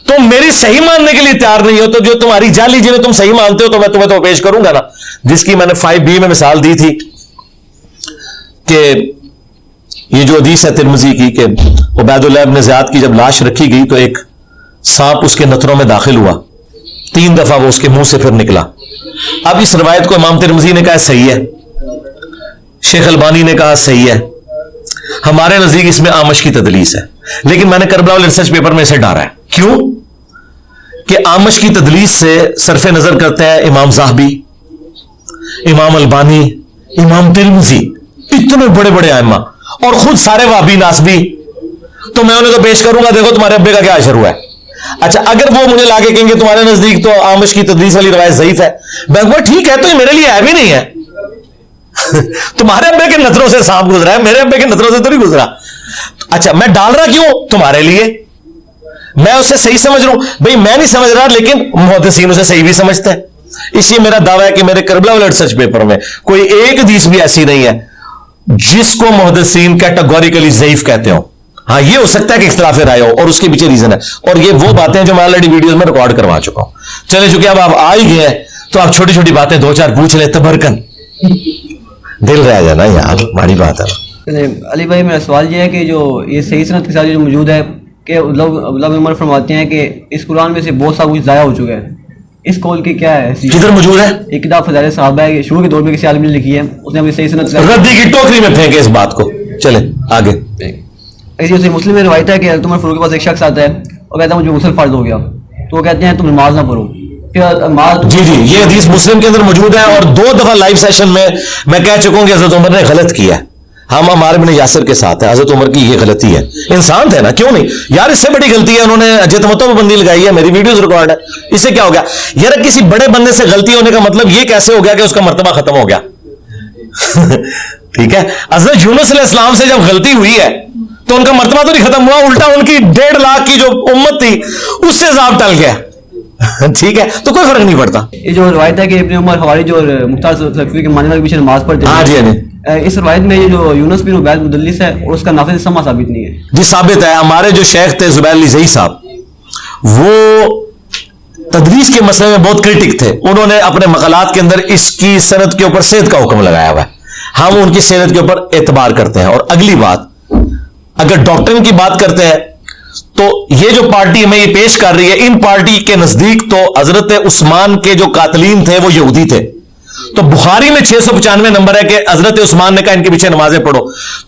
तुम मेरी सही मानने के लिए तैयार नहीं हो, तो जो तुम्हारी जाली जिन्हें तुम सही मानते हो तो मैं तुम्हें तो पेश करूंगा ना। जिसकी मैंने 5B में मिसाल दी थी कि ये जो हदीस है तिरमिज़ी की कि उबैदुल्लाह इब्न ज़ियाद की जब लाश रखी गई तो एक सांप उसके नथनों में दाखिल हुआ, 3 दफा वो उसके मुंह से फिर निकला। अब इस रवायत को इमाम तिरमिज़ी ने कहा सही है, शेख अलबानी ने कहा सही है, हमारे नजदीक इसमें आमश की तदलीस है, लेकिन मैंने करबला वाले रिसर्च पेपर में इसे डाला है। क्यों? कि आमश की तदलीस से सरफे नजर करते हैं इमाम ज़ाहबी, इमाम अलबानी, इमाम तिरमिज़ी, इतने बड़े बड़े आइम्मा, और खुद सारे वाबी नासबी। तो मैं उन्हें तो पेश करूंगा, देखो तुम्हारे अब्बे का क्या अशर हुआ है। अच्छा, अगर वो मुझे लाके कहेंगे तुम्हारे नजदीक तो आमश की तदलीस वाली रवायत ज़ईफ है, मैं कहूंगा ठीक है, तो ये मेरे लिए है भी नहीं है। तुम्हारे अब्बे के नजरों से सांप गुजरा है, मेरे अब्बे के नजरों से तो नहीं गुजरा। अच्छा, मैं डाल रहा क्यों? तुम्हारे लिए। मैं उसे सही समझ रहा हूं भाई, मैं नहीं समझ रहा, लेकिन मुहद्दिसीन उसे सही भी समझते हैं। इसलिए मेरा दावा है कि मेरे करबला वाले सच पेपर में कोई एक हदीस भी ऐसी नहीं है जिसको मुहद्दिसीन कैटेगोरिकली ज़ईफ कहते हो। हाँ, ये हो सकता है कि इख्तिलाफ राय हो और उसके पीछे रीजन है, और ये वो बातें जो मैं ऑलरेडी वीडियोस में रिकॉर्ड करवा चुका हूं। चले, चूंकि अब आप आ ही गए तो आप छोटी छोटी बातें दो चार पूछ ले, तबरकन दिल रह जाना यार, हमारी बात है। अली भाई, मेरा सवाल ये है कि जो ये सही सनत के साथ जो मौजूद है कि लोग उमर फरमाते हैं कि इस कुरान में से बहुत सा कुछ ज़ाया हो चुका है, इस कौल की क्या है? किधर मौजूद है? एक किताब फज़ाइल सहाबा है, शुरू के दौर में किसी आदमी ने लिखी है, उसने अपनी सही सनत रद्दी की टोकरी में फेंके इस बात को। चले आगे। ऐसी मुस्लिम में रवायत है कि तुम्हारे फारूक के पास एक शख्स आता है और कहता है मुझे गुस्ल फर्ज हो गया, तो वो कहते हैं तुम नमाज ना पढ़ो। जी जी, ये हदीस मुस्लिम के अंदर मौजूद है और 2 दफा लाइव सेशन में मैं कह चुका हूं कि हजरत उमर ने गलत किया है। हम अम्मार इब्न यासिर के साथ है, हजरत उमर की ये गलती है। इंसान थे ना, क्यों नहीं यार, इससे बड़ी गलती है उन्होंने अजतमतों पर बंदी लगाई है, मेरी वीडियोस रिकॉर्ड है, इससे क्या हो गया यार? किसी बड़े बंदे से गलती होने का मतलब ये कैसे हो गया कि उसका मर्तबा खत्म हो गया? ठीक है, हजरत यूनुस अलैहिस्सलाम से जब गलती हुई है तो उनका मर्तबा तो नहीं खत्म हुआ, उल्टा उनकी 1.5 लाख की जो उम्मत थी उससे अज़ाब टल गया। ठीक है, तो कोई फर्क नहीं पड़ता। ये जो रवायत है कि इब्न उमर हवारी और मुख्तार सक़फ़ी के मानने वाले पीछे नमाज पढ़ते हैं। हाँ जी, हाँ जी। इस रवायत में ये जो यूनुस बिन उबैद मुदल्लिस है और उसका नाफिज़ समा साबित नहीं है। जी साबित है। हमारे जो शेख थे ज़ुबैर अली ज़ई साहब, वो तदरीस के मसले में बहुत क्रिटिक थे। उन्होंने अपने मक़ालात के अंदर इसकी सनद के ऊपर सेहत का हुक्म लगाया हुआ है। हम उनकी सेहत के ऊपर एतबार करते हैं। और अगली बात, अगर डॉक्ट्रिन की बात करते हैं तो ये जो पार्टी हमें ये पेश कर रही है, इन पार्टी के नजदीक तो हजरत उस्मान के जो कातलीन थे वो यहूदी थे। तो बुखारी में 695 नंबर है कि हजरत उस्मान ने कहा इनके पीछे नमाजें पढ़ो।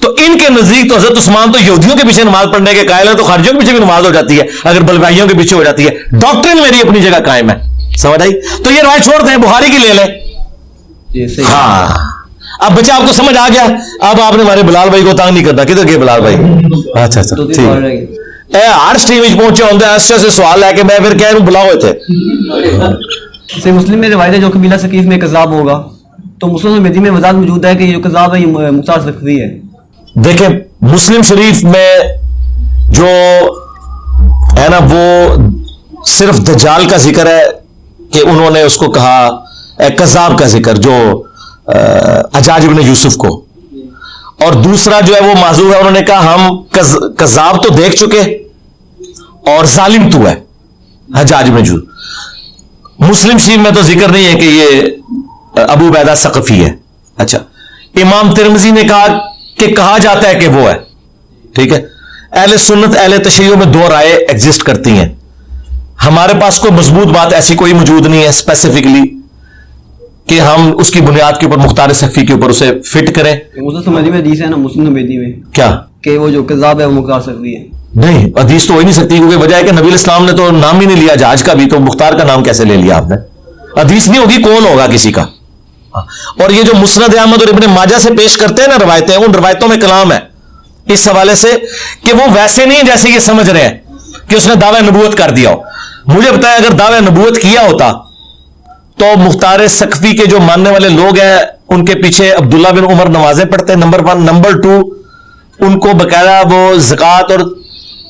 तो इनके नजदीक तो हजरत उस्मान तो यहूदियों के पीछे नमाज पढ़ने के कायल है, तो खारजियों के पीछे भी नमाज हो जाती है अगर बलवाइयों के पीछे हो जाती है। डॉक्ट्रिन मेरी अपनी जगह कायम है, समझ आई? तो ये राय छोड़ते हैं, बुखारी की ले लें। हाँ, अब बच्चा आपको समझ आ गया। अब आपने हमारे बिलाल भाई को तंग नहीं करना। किधर गए बिलाल भाई? अच्छा अच्छा, ठीक। हर स्ट्रीम में पहुंचे होंगे ऐसे सवाल है कि मैं फिर कह बुलाओ थे। से मुस्लिम में रवायत है जो कबीला सकीफ में कज़ाब होगा, तो मुस्लिम मेदी में वज़ाहत मौजूद है कि ये जो कज़ाब है ये मुख्तार सक़फ़ी है। देखें, मुस्लिम शरीफ में जो है ना वो सिर्फ दज्जाल का जिक्र है कि उन्होंने उसको कहा, कज़ाब का जिक्र जो हज्जाज इब्न यूसुफ को, और दूसरा जो है वो माजूर है, उन्होंने कहा हम कज़ाब तो देख चुके और जालिम तू है हज्जाज इब्न यूसुफ। मुस्लिम शरीफ में तो जिक्र नहीं है कि ये अबू उबैदा सक़फ़ी है। अच्छा, इमाम तिरमिज़ी ने कहा कि कहा जाता है कि वो है। ठीक है, अहले सुन्नत अहले तशय्युअ में 2 राय एग्जिस्ट करती हैं। हमारे पास कोई मजबूत बात ऐसी कोई मौजूद नहीं है स्पेसिफिकली कि हम उसकी बुनियाद के ऊपर मुख्तार सक़फ़ी के ऊपर उसे फिट करें। मुस्लिम में हदीस है ना, मुस्लिम में क्या कि वो जो कज़ाब है वो मुख्तार सक़फ़ी है? नहीं, हदीस तो हो ही नहीं सकती, क्योंकि वजह है कि नबी इस्लाम ने तो नाम ही नहीं लिया जहाज का भी, तो मुख्तार का नाम कैसे ले लिया आपने? हदीस नहीं होगी, कौन होगा किसी का? और ये जो मुस्नद अहमद और इब्न माजा से पेश करते हैं ना रवायतें, उन रवायतों में कलाम है इस हवाले से कि वो वैसे नहीं जैसे ये समझ रहे हैं कि उसने दावा नबूवत कर दिया हो। मुझे बताया, अगर दावा नबूवत किया होता तो मुख्तार सक़फ़ी के जो मानने वाले लोग हैं उनके पीछे अब्दुल्ला बिन उमर नमाजें पढ़ते हैं, नंबर 1। नंबर 2, उनको बकायदा वो ज़कात और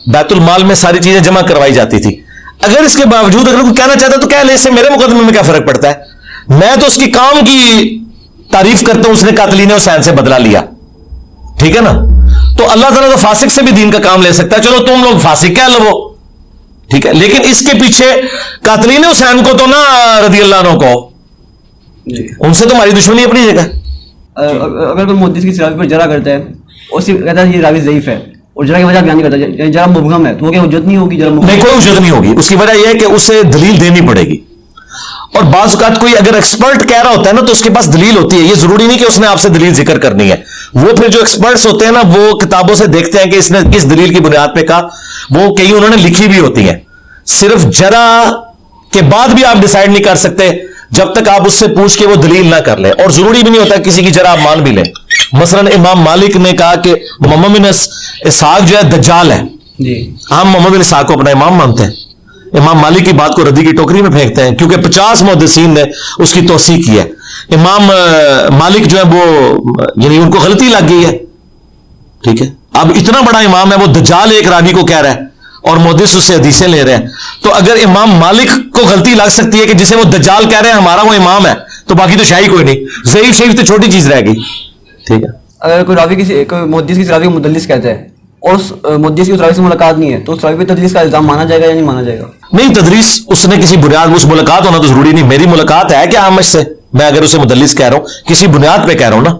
बैतुल माल में सारी चीजें जमा करवाई जाती थी। अगर इसके बावजूद अगर कोई कहना चाहता तो कह ले, इससे मेरे मुकदमे में क्या फर्क पड़ता है? मैं तो उसकी काम की तारीफ करता हूं, उसने कातलीन हुसैन से बदला लिया। ठीक है ना? तो अल्लाह ताला तो फासिक से भी दीन का काम ले सकता है। चलो तुम लोग फासिक कह लो, ठीक है, लेकिन इसके पीछे कातलीन हुसैन को तो ना रज़ी अल्लाह अन्हु को, उनसे तो हमारी दुश्मनी अपनी जगह। अगर कोई मुहद्दिस की रावी पर जरा करता है और सिर्फ कहता है ये रावी ज़ईफ है और जरा की वजह बयान नहीं करता, जरा मुबहम है, तो वो क्या उज्जत नहीं होगी? जरा नहीं, कोई उज्जत नहीं होगी। उसकी वजह यह है कि उसे दलील देनी पड़ेगी। और बाज़ औक़ात कोई अगर एक्सपर्ट कह रहा होता है ना तो उसके पास दलील होती है। ये जरूरी नहीं कि उसने आपसे दलील जिक्र करनी है। वो फिर जो एक्सपर्ट्स होते हैं ना वो किताबों से देखते हैं कि इसने किस दलील की बुनियाद पे कहा, वो कई उन्होंने लिखी भी होती है। सिर्फ जरा के बाद भी आप डिसाइड नहीं कर सकते जब तक आप उससे पूछ के वो दलील ना कर ले। और जरूरी भी नहीं होता किसी की जरा आप मान भी लें। मसलन इमाम मालिक ने कहा कि मोहम्मद बिन इसहाक जो है दज्जाल है। हम मोहम्मद बिन इसहाक को अपना इमाम मानते हैं। इमाम मालिक की बात को रद्दी की टोकरी में फेंकते हैं क्योंकि 50 मुहद्दिसीन ने उसकी तौसीक की है। इमाम मालिक जो है वो यानी उनको गलती लग गई है। ठीक है, अब इतना बड़ा इमाम है, वो दज्जाल एक रावी को कह रहा है और मुहद्दिस उससे हदीसें ले रहे हैं, तो अगर इमाम मालिक को गलती लग सकती है कि जिसे वो दज्जाल कह रहे हैं हमारा वो इमाम है, तो बाकी तो शाही कोई नहीं, ज़ईफ शरीफ तो छोटी चीज रह गई। ठीक है, अगर कोई रावी कोई मुहद्दिस किसी रावी को मुदल्लिस कहता है और उस मुहद्दिस की उस रावी से मुलाकात नहीं है, तो उस रावी पे तदलीस का इल्जाम माना जाएगा या नहीं माना जाएगा? नहीं, तदरीस उसने किसी बुनियाद उस मुलाकात होना तो जरूरी नहीं। मेरी मुलाकात है क्या आमश से, मैं अगर उसे मुदल्लिस कह रहा हूं किसी बुनियाद पे कह रहा हूं ना,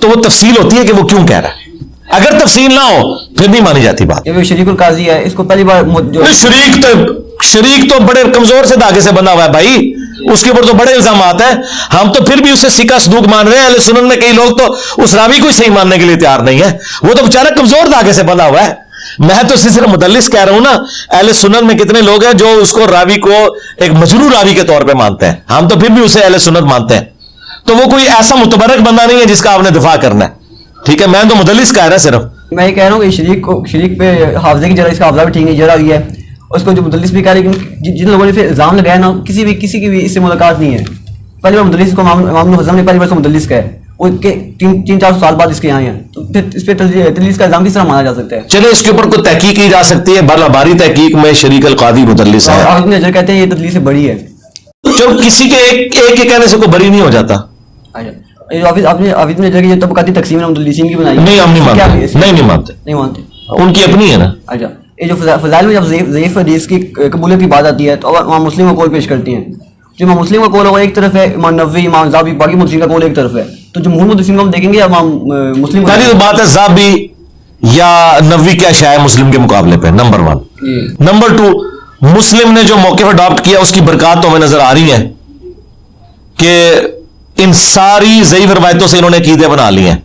तो वो तफसील होती है कि वो क्यों कह रहा है। अगर तफसील ना हो फिर नहीं मानी जाती बात। ये शरीकुल काजी है, इसको पहली बार जो शरीक तो बड़े कमजोर से धागे से बना हुआ है भाई, उसके ऊपर तो बड़े इल्जाम आते हैं। हम तो फिर भी उसे सिक्का सदूक मान रहे हैं। अहले सुन्नत में कई लोग तो उस रावी को ही सही मानने के लिए तैयार नहीं है, वो तो बेचारा कमजोर धागे से बना हुआ है। मैं तो सिर्फ मुदल्लिस कह रहा हूं ना। अहले सुन्नत में कितने लोग हैं जो उसको रावी को एक मजरूर रावी के तौर पे मानते हैं, हम तो फिर भी उसे अहले सुन्नत मानते हैं। तो वो कोई ऐसा मुतबरक बंदा नहीं है जिसका आपने दिफा करना है। ठीक है, मैं तो मुदल्लिस कह रहा सिर्फ। मैं ये कह रहा हूँ कि शरीक पे हाफजे की जरा, इसका हाफजा भी ठीक नहीं, जरा गया है, उसको जो मुदल्लिस भी कह रहे हैं। जिन लोगों ने फिर इल्जाम लगाया ना, किसी की भी इससे मुलाकात नहीं है। पहली बार मुदल्लिस को इमाम हज़म ने पहली बार मुदल्लिस कहा है, उनके 300-400 साल बाद इसके यहाँ हैं, तो फिर इस पे तदलीस का इल्जाम किस तरह माना जा सकता है? चलो इसके ऊपर कोई तहकीक की जा सकती है, बारी तहकीक में शरीक अल कादी मुदल्लिस है। और नजर कहते हैं ये तदलीस से बड़ी है। चलो किसी के एक के कहने से कोई बरी नहीं हो जाता। अच्छा, ये हाफिज ने जगह ये तबकाती तकसीम मुदल्लिसीन की बनाई है। नहीं, हम नहीं क्या मानते, है? नहीं मानते, नहीं मानते, उनकी अपनी है ना। अच्छा, ये जो फजाइल में जब ज़ईफ़ हदीस की कबूलियत की बात आती है तो इमाम मुस्लिम का कौल पेश करती हैं। जो इमाम मुस्लिम का कौल है वो एक तरफ है, इमाम नववी, इमाम ज़ाबी, बाकी मुद्रिसीन का कौल एक तरफ है। तो जमहूर मुद्रिसीन को हम देखेंगे इमाम मुस्लिम पहली तो बात है ज़ाबी या नववी क्या शायद मुस्लिम के मुकाबले पे, नंबर 1। नंबर 2, मुस्लिम ने जो मौके पर अडॉप्ट किया उसकी बरकत तो हमें नजर आ रही है कि इन सारी ज़ईफ़ रवायतों से इन्होंने कीदे बना लिए हैं।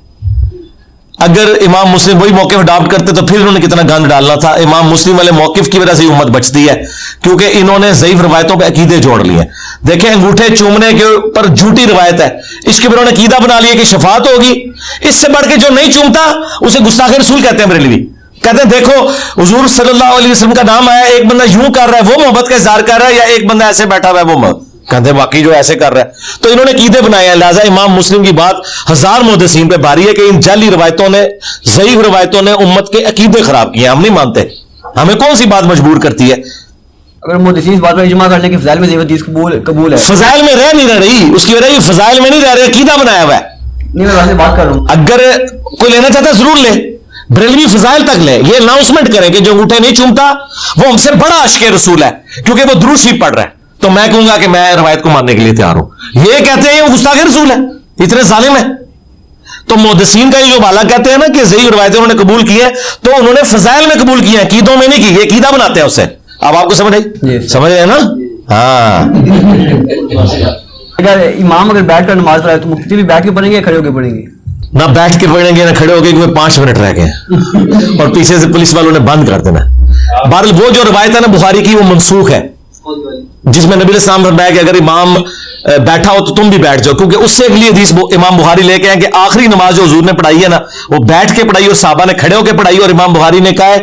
अगर इमाम मुस्लिम वही मौक़िफ़ अडॉप्ट करते तो फिर इन्होंने कितना गंद डालना था। इमाम मुस्लिम वाले मौक़िफ़ की वजह से उम्मत बचती है, क्योंकि इन्होंने ज़ईफ़ रवायतों पे अकीदे जोड़ लिए। देखें, अंगूठे चूमने के ऊपर झूठी रवायत है, इसके ऊपर उन्होंने कीदा बना लिया कि शफात होगी। इससे बढ़ के जो नहीं चूमता उसे गुस्ताखे रसूल कहते हैं। बरेलवी कहते हैं देखो हुजूर सल्लल्लाहु अलैहि वसल्लम का नाम आया, एक बंदा यूं कर रहा है वो मोहब्बत का इज़हार कर रहा है, या एक बंदा ऐसे बैठा हुआ है वो कहते हैं बाकी जो ऐसे कर रहा है। तो इन्होंने कीदे बनाए हैं। लिहाजा इमाम मुस्लिम की बात हजार मुहद्दिसीन पे भारी है कि इन जाली रवायतों ने, ज़ईफ़ रवायतों ने उम्मत के अकीदे खराब किए। हम नहीं मानते, हमें कौन सी बात मजबूर करती है? अगर मुहद्दिसीन इस बात पर इजमा कर लें कि फजाइल में ज़ईफ़ हदीस कबूल है, फजाइल में रह नहीं रही, उसकी वजह फजाइल में नहीं रह रहे, अकीदा बनाया हुआ है। नहीं, मैं वैसे बात कर रहा हूँ। अगर कोई लेना चाहता है जरूर ले, बरेलवी फजाइल तक ले, ये अनाउंसमेंट करें कि जो अंगूठे नहीं चूमता वो हमसे बड़ा आशिक़ रसूल है क्योंकि वो दुरूद शरीफ पढ़ रहा है। तो मैं कहूंगा कि मैं रवायत को मानने के लिए तैयार हूं। ये कहते हैं ये गुस्ताख रसूल है, इतने जालिम है। तो मुहद्दिसीन का ये जो बाला कहते हैं ना कि ज़ईफ़ रवायतें उन्होंने कबूल की है, तो उन्होंने फजाइल में कबूल किया है, कीदों में नहीं की। ये कीदा बनाते हैं उससे। अब आपको समझ आई? समझ रहे हैं ना? हाँ। अगर इमाम अगर बैठ कर नमाज पढ़ाए तो मुफ्ती भी बैठ के पढ़ेंगे या खड़े होकर पढ़ेंगे? ना बैठ के पढ़ेंगे ना खड़े होकर, क्योंकि 5 मिनट रह गए और पीछे से पुलिस वालों ने बंद कर देना। बहरहाल वो जो रवायत है ना बुखारी की, वो मनसूख है, जिसमें नबी अलैहि सलाम फरमाया कि अगर इमाम बैठा हो तो तुम भी बैठ जाओ, क्योंकि उससे अगली हदीस इमाम बुखारी लेके आए कि आखिरी नमाज जो हुजूर ने पढ़ाई है ना वो बैठ के पढ़ाई और साहबा ने खड़े होकर पढ़ाई। और इमाम बुखारी ने कहा है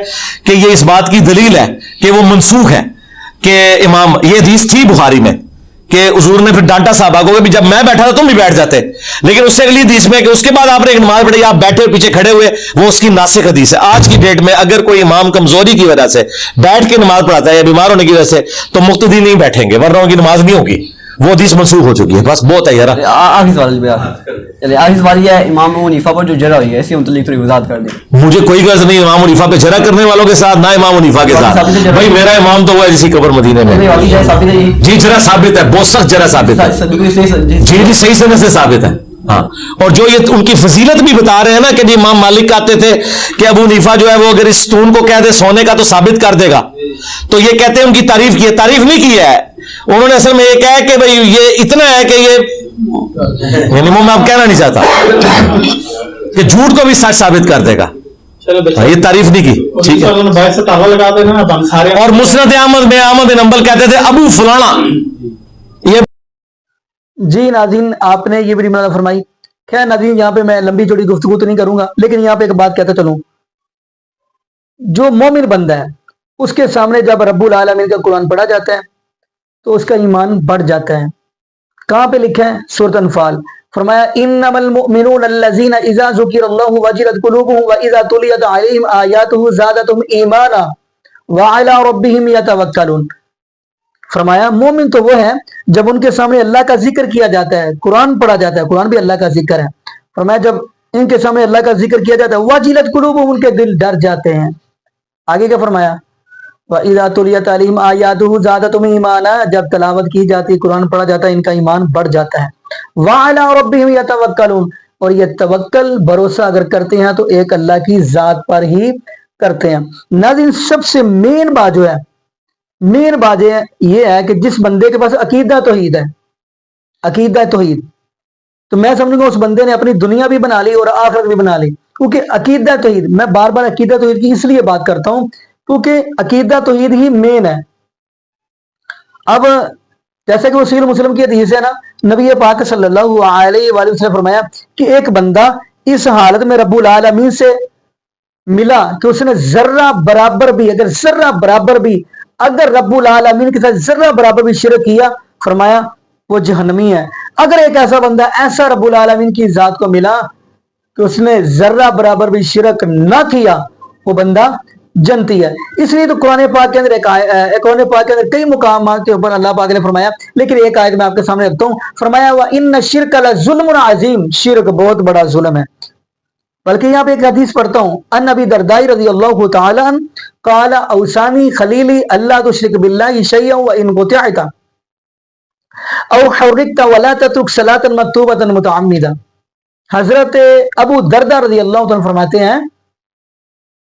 कि ये इस बात की दलील है कि वो मनसूख है कि इमाम, ये हदीस थी बुखारी में कि हुजूर ने फिर डांटा साहबा को कि जब मैं बैठा था तुम भी बैठ जाते, लेकिन उससे अगली हदीस में कि उसके बाद आपने एक नमाज पढ़ी आप बैठे और पीछे खड़े हुए, वो उसकी नासिक हदीस है। आज की डेट में अगर कोई इमाम कमजोरी की वजह से बैठ के नमाज पढ़ाता है या बीमार होने की वजह से, तो मुक्तदी नहीं बैठेंगे, वरना उनकी नमाज नहीं होगी, वो हदीस मनसूख हो चुकी है। बस बहुत है यार। आखिरी सवाल चलिए, आखिरी सवाल ये है, इमाम अबू हनीफा पर जो जरा हुई है इसके मुतालिक थोड़ी वजाहत कर दें। मुझे कोई गर्ज नहीं इमाम हनीफा पे जरा करने वालों के साथ, ना इमाम हनीफा के साथ। भाई मेरा इमाम तो हुआ है जिसी कब्र मदीने में। जी जरा साबित है, बहुत सख्त जरा साबित है। जी जी सही समय से साबित है। हाँ, और जो ये उनकी फजीलत भी बता रहे हैं ना कि जी इमाम मालिक कहते थे कि अबू हनीफा जो है वो अगर इस स्टून को कह दे सोने का तो साबित कर देगा, तो ये कहते हैं उनकी तारीफ की है। तारीफ नहीं की है उन्होंने, असल में ये कहा है कि भाई ये इतना है कि ये मिनिमम मैं अब कहना नहीं चाहता कि झूठ को भी सच साबित कर देगा। ये तारीफ नहीं की, ठीक है। और मुस्नद अहमद में अहमद बिन हंबल कहते थे अबू फलाना। ये जी नाज़रीन, आपने ये बड़ी मदद फरमाई। खैर नाज़रीन, यहाँ पे मैं लंबी चौड़ी गुफ्तगू तो नहीं करूंगा, लेकिन यहाँ पे एक बात कहता चलूं, जो मोमिन बंदा है उसके सामने जब रब्बुल आलमीन का कुरान पढ़ा जाता है तो उसका ईमान बढ़ जाता है। कहाँ पे लिखा है? सूरत अनफाल, फरमाया इन्नमल मुमिनून अल्लज़ीना इज़ा ज़ुकिरल्लाहु वजिलत कुलूबुहुम व इज़ा तुलियत अलैहिम आयातुहु ज़ादतहुम ईमाना व अला रब्बिहिम यतवक्कलून। फरमाया मोमिन तो वो है जब उनके सामने अल्लाह का जिक्र किया जाता है, कुरान पढ़ा जाता है, कुरान भी अल्लाह का जिक्र है। फरमाया जब इनके सामने अल्लाह का जिक्र किया जाता है वजिलत कुलूबुहुम, उनके दिल डर जाते हैं। आगे क्या फरमाया, वइज़ा तुलियत अलैहिम आयातुहु ज़ादतहुम ईमाना, जब तलावत की जाती है, कुरान पढ़ा जाता है, इनका ईमान बढ़ जाता है। व अला रब्बिहिम यतवक्कलून, और ये तवक्कल भरोसा अगर करते हैं तो एक अल्लाह की जात पर ही करते हैं। नाज़रीन सबसे मेन बात जो है, मेन बात ये है कि जिस बंदे के पास अकीदा तौहीद है, अकीदा तौहीद, तो मैं समझूंगा उस बंदे ने अपनी दुनिया भी बना ली और आखिरत भी बना ली। क्योंकि अकीदा तौहीद, मैं बार बार अकीदा तौहीद की इसलिए बात करता हूं क्योंकि अकीदा तौहीद ही मेन है। अब जैसे कि वो सहीह मुस्लिम की हदीस है ना, नबी पाक सल्लल्लाहु अलैहि वसल्लम फरमाया कि एक बंदा इस हालत में रब्बुल आलमीन से मिला कि उसने जर्रा बराबर भी, अगर जर्रा बराबर भी, अगर रब्बुल आलमीन के साथ जर्रा बराबर भी शिरक किया, फरमाया वो जहन्नमी है। अगर एक ऐसा बंदा ऐसा रब्बुल आलमीन की जात को मिला कि उसने जर्रा बराबर भी शिरक ना किया, वो बंदा जन्नती है। इसलिए तो कुरान पाक के अंदर कुरान पाक के अंदर कई मुकाम के ऊपर अल्लाह पाक ने फरमाया, लेकिन एक आयत मैं आपके सामने रखता हूं, फरमाया व इन्न शिरक लजुल्मुन अजीम, शिरक बहुत बड़ा जुल्म है। बल्कि यहाँ पे एक हदीस पढ़ता हूं, अन अबी दरदाई रज़ियल्लाहु तआला अन्हु क़ाला औसानी खलीली अल्ला तुश्रिक बिल्लाहि शैअन व इन कुतिअता औ हुर्रिकता वला तत्रुक सलातन मक्तूबतन मुतअम्मिदा। हजरत अबू दरदा रज़ियल्लाहु तआला फरमाते हैं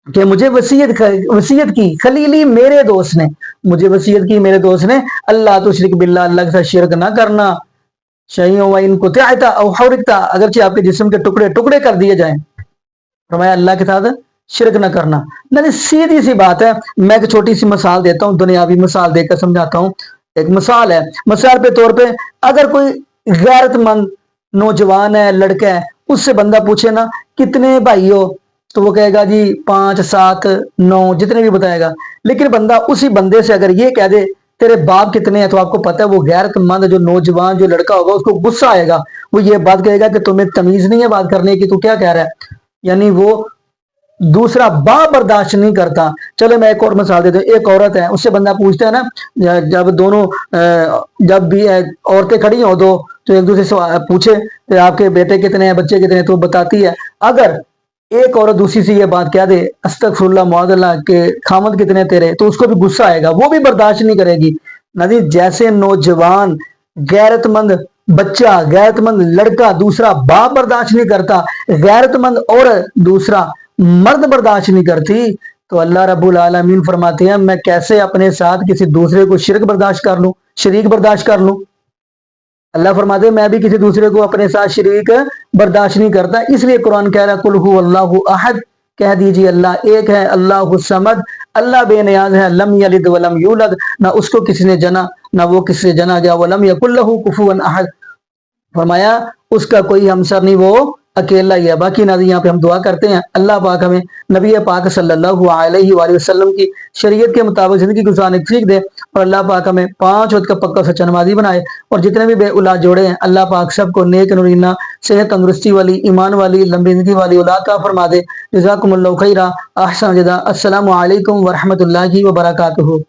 कि मुझे वसीयत की खलीली, मेरे दोस्त ने मुझे वसीयत की, मेरे दोस्त ने, अल्लाह तुश्रिक बिल्लाह, अल्लाह के साथ शिरक ना करना, शैअन व इन कुतिअता औ हुर्रिकता, अगरचे आपके जिस्म के टुकड़े टुकड़े कर दिए जाएं, फरमाया अल्लाह के साथ शिरक न करना। नहीं, सीधी सी बात है। मैं एक छोटी सी मिसाल देता हूँ, दुनियावी मिसाल देकर समझाता हूँ। एक मिसाल है, मिसाल पे तौर पे अगर कोई गैरतमंद नौजवान है, लड़का है, उससे बंदा पूछे ना कितने भाई हो, तो वो कहेगा जी 5 7 9 जितने भी बताएगा। लेकिन बंदा उसी बंदे से अगर ये कह दे तेरे बाप कितने हैं, तो आपको पता है वो गैरतमंद जो नौजवान जो लड़का होगा उसको गुस्सा आएगा। वो ये बात कहेगा कि तुम्हें तमीज नहीं है बात करने की, तू क्या कह रहा है। यानी वो दूसरा बाप बर्दाश्त नहीं करता। चलो मैं एक और मिसाल देता हूँ। एक औरत है, उससे बंदा पूछता है ना, जब दोनों जब भी औरतें खड़ी हो दो, तो एक दूसरे से पूछे तो आपके बेटे कितने हैं, बच्चे कितने हैं, तो बताती है। अगर एक औरत दूसरी से ये बात कह दे अस्तगफिरुल्लाह मौदल्लाह के खामद कितने तेरे, तो उसको भी गुस्सा आएगा, वो भी बर्दाश्त नहीं करेगी। नदी जैसे नौजवान गैरतमंद बच्चा, गैरतमंद लड़का दूसरा बाप बर्दाश्त नहीं करता, गैरतमंद औरत दूसरा मर्द बर्दाश्त नहीं करती, तो अल्लाह रब्बुल आलमीन फरमाते हैं मैं कैसे अपने साथ किसी दूसरे को शिरक बर्दाश्त कर लूं, शरीक बर्दाश्त कर लूं। अल्लाह फरमाते हैं मैं भी किसी दूसरे को अपने साथ शरीक बर्दाश्त नहीं करता। इसलिए कुरान कह रहा है कुल हु अल्लाहु अहद, कह दीजिए अल्लाह एक है, अल्लाहु समद, अल्लाह बेनियाज है, लम यलिद वलम यूलद, ना उसको किसी ने जना ना वो किसी से जना गया, वलम यकुल लहु कुफुवन अहद, फरमाया उसका कोई हमसर नहीं, वो अकेला ही है। बाकी नाज़रीन यहाँ पे हम दुआ करते हैं अल्लाह पाक हमें नबी पाक सल्लल्लाहु अलैहि वसल्लम की शरीयत के मुताबिक जिंदगी गुजारने की सीख दे, और अल्लाह पाक हमें 5 वक्त का पक्का सच्चा नमाजी बनाए, और जितने भी बे औलाद जोड़े हैं अल्लाह पाक सबको नेक नूरीना सेहत तंदुरुस्ती वाली ईमान वाली लंबी जिंदगी वाली औलाद का फरमा दे। जज़ाकुमुल्लाहु खैरा, अहसन जज़ा। अस्सलामु अलैकुम व रहमतुल्लाहि व बरकातुहू।